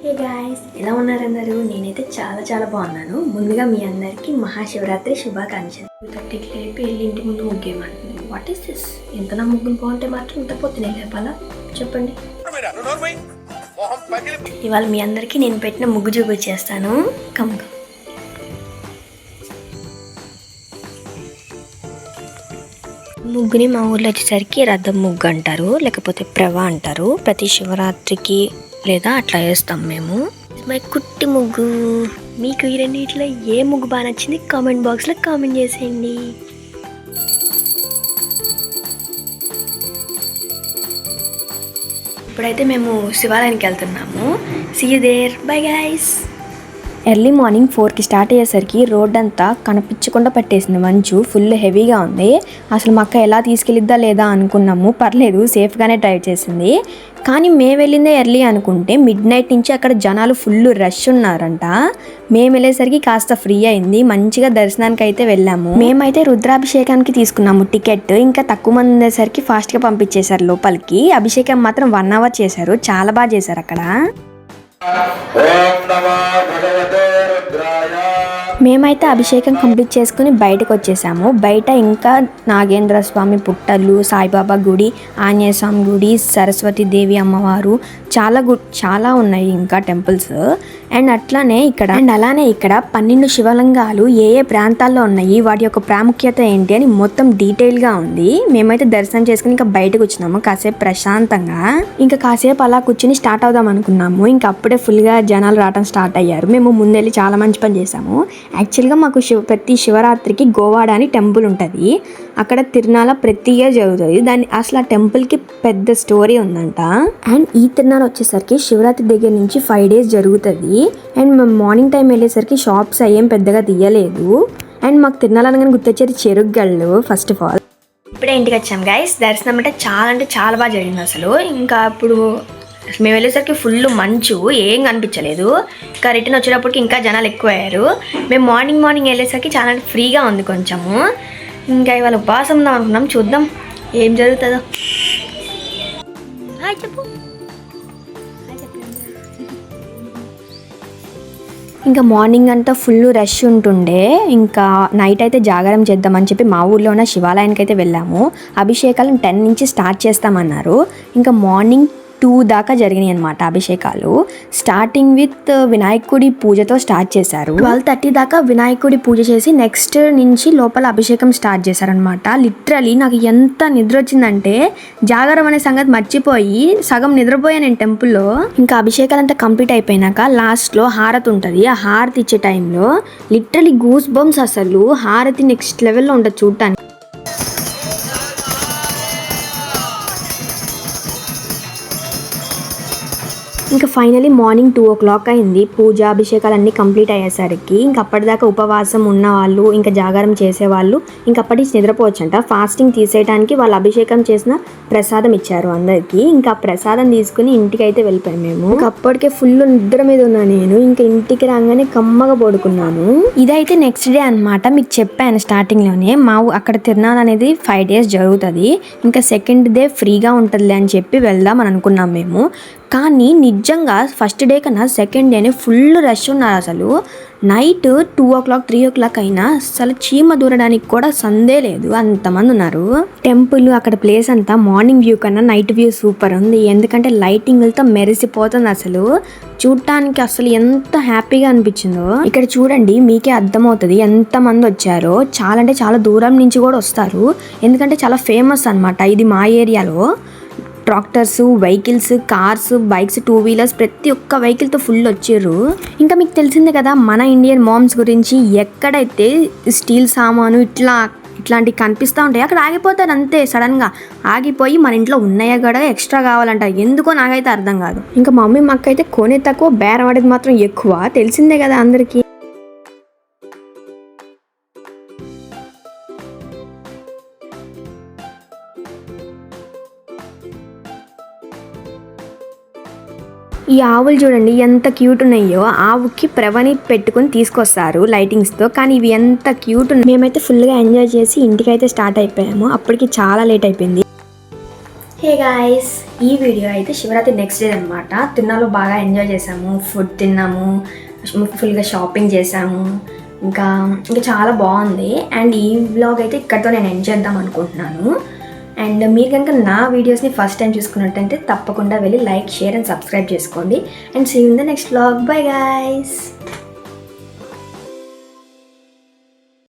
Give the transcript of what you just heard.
Hey guys, ఎలా ఉన్నారు అందరూ? నేనైతే చాలా బాగున్నాను. ముందుగా మీ అందరికీ మహాశివరాత్రి శుభాకాంక్షలు. 2:30కి లేపి వెళ్ళి ఇంటి ముందు ముగ్గేమంటుంది. What is this? ఎంత నా ముగ్గులు బాగుంటే మాత్రం ఇంత పొద్దునే లేపాలా చెప్పండి. ఇవాళ మీ అందరికీ నేను పెట్టిన ముగ్గు చూపించేస్తాను. కమ్ ముగ్గుని మా ఊర్లో వచ్చేసరికి రథం ముగ్గు అంటారు, లేకపోతే ప్రవ అంటారు. ప్రతి శివరాత్రికి లేదా అట్లా వేస్తాం మేము. మై కుట్టి ముగ్గు. మీకు ఈ రెండింటిలో ఏ ముగ్గు బాగా నచ్చింది కామెంట్ బాక్స్లో కామెంట్ చేసేయండి. ఇప్పుడైతే మేము శివాలయానికి వెళ్తున్నాము. See you there. Bye guys. Early morning 4కి స్టార్ట్ అయ్యేసరికి రోడ్ అంతా కనిపించకుండా పట్టేసింది. మంచు ఫుల్ హెవీగా ఉంది. అసలు మా అక్క ఎలా తీసుకెళ్ళిద్దా లేదా అనుకున్నాము. పర్లేదు, సేఫ్గానే డ్రైవ్ చేసింది. కానీ మేము వెళ్ళిందే ఎర్లీ అనుకుంటే మిడ్ నైట్ నుంచి అక్కడ జనాలు ఫుల్ రష్ ఉన్నారంట. మేము వెళ్ళేసరికి కాస్త ఫ్రీ అయింది. మంచిగా దర్శనానికి అయితే వెళ్ళాము. మేమైతే రుద్రాభిషేకానికి తీసుకున్నాము టికెట్. ఇంకా తక్కువ మంది ఉండేసరికి ఫాస్ట్గా పంపించేశారు లోపలికి. అభిషేకం మాత్రం 1 అవర్ చేశారు. చాలా బాగా చేశారు అక్కడ. మేమైతే అభిషేకం కంప్లీట్ చేసుకుని బయటకు వచ్చేసాము. బయట ఇంకా నాగేంద్ర స్వామి పుట్టలు, సాయిబాబా గుడి, ఆంజనేయ స్వామి గుడి, సరస్వతి దేవి అమ్మవారు, చాలా ఉన్నాయి ఇంకా టెంపుల్స్. అండ్ అలానే ఇక్కడ 12 శివలింగాలు ఏ ప్రాంతాల్లో ఉన్నాయి, వాటి యొక్క ప్రాముఖ్యత ఏంటి అని మొత్తం డీటెయిల్గా ఉంది. మేమైతే దర్శనం చేసుకుని ఇంకా బయటకు వచ్చినాము కాసేపు ప్రశాంతంగా. ఇంకా కాసేపు అలా కూర్చుని స్టార్ట్ అవుదాం అనుకున్నాము. ఇంకా అప్పుడే ఫుల్గా జనాలు రావడం స్టార్ట్ అయ్యారు. మేము ముందెళ్ళి చాలా మంచి పని చేసాము. యాక్చువల్గా మాకు ప్రతి శివరాత్రికి గోవాడ అని టెంపుల్ ఉంటుంది. అక్కడ తిరునాళ ప్రతి ఇయర్ జరుగుతుంది. అసలు ఆ టెంపుల్కి పెద్ద స్టోరీ ఉందంట. అండ్ ఈ తిరునాళ వచ్చేసరికి శివరాత్రి దగ్గర నుంచి 5 days జరుగుతుంది. అండ్ మేము మార్నింగ్ టైం వెళ్ళేసరికి షాప్స్ ఏం పెద్దగా తీయలేదు. అండ్ మాకు తిరునాళ అనగానే గుర్తొచ్చేది చెరుగ్గళ్ళు. ఫస్ట్ ఆఫ్ ఆల్ ఇప్పుడే ఇంటికి వచ్చాం గైస్. దర్శనం అంటే చాలా బాగా జరిగింది అసలు. ఇంకా అప్పుడు మేము వెళ్ళేసరికి ఫుల్ మంచు, ఏం కనిపించలేదు. ఇంకా రిటర్న్ వచ్చేటప్పటికి ఇంకా జనాలు ఎక్కువ అయ్యారు. మేము మార్నింగ్ వెళ్ళేసరికి చాలా ఫ్రీగా ఉంది కొంచెము. ఇంకా ఇవాళ ఉపవాసం ఉందాం అనుకున్నాం. చూద్దాం ఏం జరుగుతుందో. చెప్పు. ఇంకా మార్నింగ్ అంతా ఫుల్ రష్ ఉంటుండే. ఇంకా నైట్ అయితే జాగారం చేద్దామని చెప్పి మా ఊర్లో ఉన్న శివాలయానికి అయితే వెళ్ళాము. అభిషేకాలు 10 నుంచి స్టార్ట్ చేస్తామన్నారు. ఇంకా మార్నింగ్ 2 దాకా జరిగినాయి అనమాట అభిషేకాలు. స్టార్టింగ్ విత్ వినాయకుడి పూజతో స్టార్ట్ చేశారు. 12:30 దాకా వినాయకుడి పూజ చేసి నెక్స్ట్ నుంచి లోపల అభిషేకం స్టార్ట్ చేశారనమాట. లిటరలీ నాకు ఎంత నిద్ర వచ్చిందంటే జాగరం అనే సంగతి మర్చిపోయి సగం నిద్రపోయాను నేను టెంపుల్లో. ఇంకా అభిషేకాలు అంతా కంప్లీట్ అయిపోయినాక లాస్ట్లో హారతి ఉంటుంది. ఆ హారతి ఇచ్చే టైంలో లిటరలీ గూస్ బంప్స్. అసలు హారతి నెక్స్ట్ లెవెల్లో ఉంటుంది చూడటానికి. ఇంకా ఫైనలీ మార్నింగ్ 2 o'clock అయింది. పూజ అభిషేకాలు అన్నీ కంప్లీట్ అయ్యేసరికి ఇంకా అప్పటిదాకా ఉపవాసం ఉన్న వాళ్ళు, ఇంకా జాగారం చేసేవాళ్ళు ఇంకా అప్పటి నిద్రపోవచ్చంట. ఫాస్టింగ్ తీసేయడానికి వాళ్ళు అభిషేకం చేసిన ప్రసాదం ఇచ్చారు అందరికీ. ఇంకా ప్రసాదం తీసుకుని ఇంటికి అయితే వెళ్ళిపోయాం మేము. ఇంకా అప్పటికే ఫుల్ నిద్ర మీద ఉన్నా నేను. ఇంకా ఇంటికి రాగానే కమ్మగా పడుకున్నాను. ఇదైతే నెక్స్ట్ డే అనమాట. మీకు చెప్పాను స్టార్టింగ్లోనే, అక్కడ తిరునాళ అనేది 5 days జరుగుతుంది. ఇంకా సెకండ్ డే ఫ్రీగా ఉంటుంది అని చెప్పి వెళ్దాం అని అనుకున్నాం మేము. కానీ నిజంగా ఫస్ట్ డే కన్నా సెకండ్ డేనే ఫుల్ రష్ ఉన్నారు. అసలు నైట్ 2 o'clock 3 o'clock అయినా అసలు చీమ దూరడానికి కూడా సందే లేదు, అంతమంది ఉన్నారు. టెంపుల్ అక్కడ ప్లేస్ అంతా మార్నింగ్ వ్యూ కన్నా నైట్ వ్యూ సూపర్ ఉంది. ఎందుకంటే లైటింగ్లతో మెరిసిపోతుంది. అసలు చూడటానికి అసలు ఎంత హ్యాపీగా అనిపించిందో. ఇక్కడ చూడండి, మీకే అర్థమవుతుంది ఎంతమంది వచ్చారో. చాలా దూరం నుంచి కూడా వస్తారు. ఎందుకంటే చాలా ఫేమస్ అనమాట ఇది మా ఏరియాలో. Tractors, vehicles, cars, bikes, 2 wheelers ప్రతి ఒక్క వెహికల్తో ఫుల్ వచ్చారు. ఇంకా మీకు తెలిసిందే కదా మన ఇండియన్ మామ్స్ గురించి. ఎక్కడైతే స్టీల్ సామాను ఇట్లాంటివి కనిపిస్తూ ఉంటాయి అక్కడ ఆగిపోతారు అంతే. సడన్గా ఆగిపోయి మన ఇంట్లో ఉన్నాయా కూడా ఎక్స్ట్రా కావాలంటారు. ఎందుకో నాకైతే అర్థం కాదు. ఇంకా మమ్మీ మాకైతే కొనే తక్కువ, బేరం ఆడేది మాత్రం ఎక్కువ. తెలిసిందే కదా అందరికీ. ఈ ఆవులు చూడండి ఎంత క్యూట్ ఉన్నాయో. ఆవుకి ప్రవని పెట్టుకుని తీసుకొస్తారు లైటింగ్స్తో. కానీ ఇవి ఎంత క్యూట్ ఉన్నాయి. మేమైతే ఫుల్గా ఎంజాయ్ చేసి ఇంటికైతే స్టార్ట్ అయిపోయాము. అప్పటికి చాలా లేట్ అయిపోయింది. హే గాయ్స్, ఈ వీడియో అయితే శివరాత్రి నెక్స్ట్ డే అనమాట. తిరునాళ్ళు బాగా ఎంజాయ్ చేసాము, ఫుడ్ తిన్నాము, ఫుల్గా షాపింగ్ చేసాము, ఇంకా ఇంకా చాలా బాగుంది. అండ్ ఈ వ్లాగ్ అయితే ఇక్కడితో నేను ఎండ్ చేద్దాం అనుకుంటున్నాను. అండ్ మీరు కనుక నా వీడియోస్ని ఫస్ట్ టైం చూసుకున్నట్టయితే తప్పకుండా వెళ్ళి లైక్, షేర్ అండ్ సబ్స్క్రైబ్ చేసుకోండి. And see you in the next vlog. Bye guys.